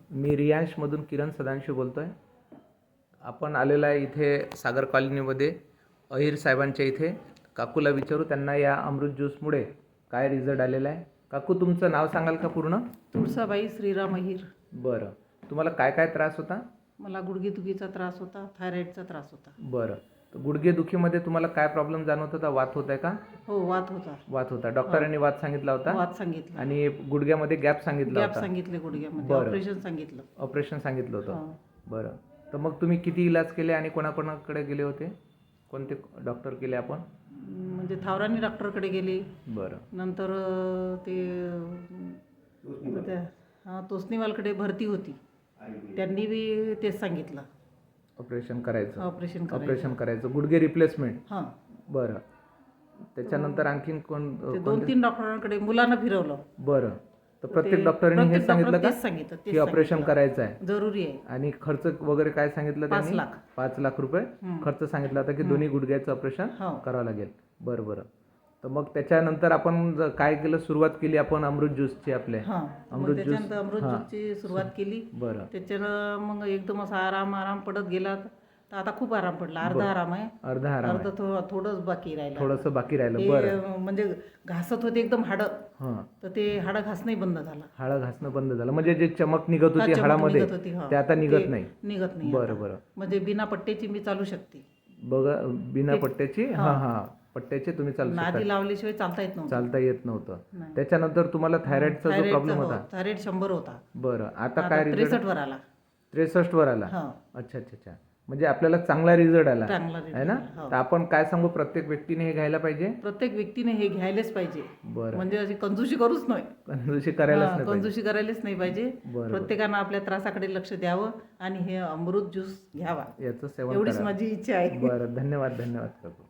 मी रियांशमधून किरण सदांशी बोलतो आहे. आपण आलेला आहे इथे सागर कॉलनीमध्ये अहिर साहेबांच्या इथे. काकूला विचारू त्यांना या अमृत ज्यूसमुळे काय रिझल्ट आलेला आहे. काकू, तुमचं नाव सांगाल का पूर्ण? तुळसाबाई श्रीराम अहिर. बरं. तुम्हाला काय काय त्रास होता? मला गुडघेदुखीचा त्रास होता, थायरॉईडचा त्रास होता. बरं. तर गुडघेदुखीमध्ये तुम्हाला काय प्रॉब्लेम जाणवत होता? वात होत आहे का? हो, वात होता. वात होता. डॉक्टरांनी वात सांगितला होता वात सांगितलं, आणि गुडघ्यामध्ये गॅप सांगितला गॅप होता. सांगितले गुडघ्यामध्ये, बरं. ऑपरेशन सांगितलं. ऑपरेशन सांगितलं होतं. हो. बरं. तर मग तुम्ही किती इलाज केले आणि कोणाकोणाकडे गेले होते? कोणते डॉक्टर केले आपण? म्हणजे थावरानी डॉक्टरकडे गेली. बरं. नंतर तोसनीवालकडे भरती होती, त्यांनी बी तेच सांगितलं, ऑपरेशन करायचं. ऑपरेशन करायचं गुडघे रिप्लेसमेंट. हां. बरं. त्याच्यानंतर आणखीन ते 2-3 डॉक्टरांकडे मुलांना फिरवलं. बरं. तर प्रत्येक डॉक्टरांनी हे सांगितलं का सांगितलं की ऑपरेशन करायचं आहे जरुरी आहे आणि खर्च वगैरे काय सांगितलं त्यांनी? 5 लाख. 5 लाख रुपये खर्च सांगितला होता की दोन्ही गुडघ्याचं ऑपरेशन हो. करावं लागेल. बरं बरं. तर मग त्याच्यानंतर आपण काय केलं? सुरुवात केली आपण अमृत ज्यूसची. आपले हां, अमृत ज्यूस. त्याच्यानंतर अमृत ज्यूसची सुरुवात केली. बरं. त्याच्यानं मग एकदम असा आराम पडत गेला. तर आता खूप आराम पडला. अर्धा आराम आहे, अर्धा आराम आहे. थोडंच बाकी राहिलं. थोडंसं बाकी राहिलं. बरं. ते म्हणजे घासत होते एकदम हाडं, हां. तर ते हाडं घासणंही बंद झालं. हाडं घासणं बंद झालं म्हणजे जे चमक निघत होती चमक हाडामध्ये निघत होती, हां. ते आता निघत नाही. निघत नाही बरं आता. बरं. म्हणजे बिना पट्ट्याची मी चालू शकते. बघा, बिना पट्ट्याची. हां हां. पट्ट्याचे तुम्ही चालू शकता. नादी लावल्याशिवाय चालता येत नव्हतं. चालता येत नव्हतं. नाही. त्याच्यानंतर तुम्हाला थायरॉइडचा जो प्रॉब्लेम होता. थायरॉइड 100 होता. बरं. आता काय रिझल्ट? 63 वर आला. 63 वर आला. हां. अच्छा अच्छा अच्छा. म्हणजे आपल्याला चांगला रिझल्ट आला चांगला आहे ना? result. हो. तर आपण काय सांगू, प्रत्येक व्यक्तीने हे घ्यायला पाहिजे. प्रत्येक व्यक्तीने हे घ्यायलाच पाहिजे. बरं. म्हणजे अशी कंजूशी करूच नाही. कंजूसी करायलाच नाही पाहिजे. कंजूशी करायलाच नाही पाहिजे. बरं. प्रत्येकानं आपल्या त्रासाकडे लक्ष द्यावं आणि हे अमृत ज्यूस घ्यावा, याचं सेवन एवढीच करा. माझी इच्छा आहे. बरं. धन्यवाद धन्यवाद काकू.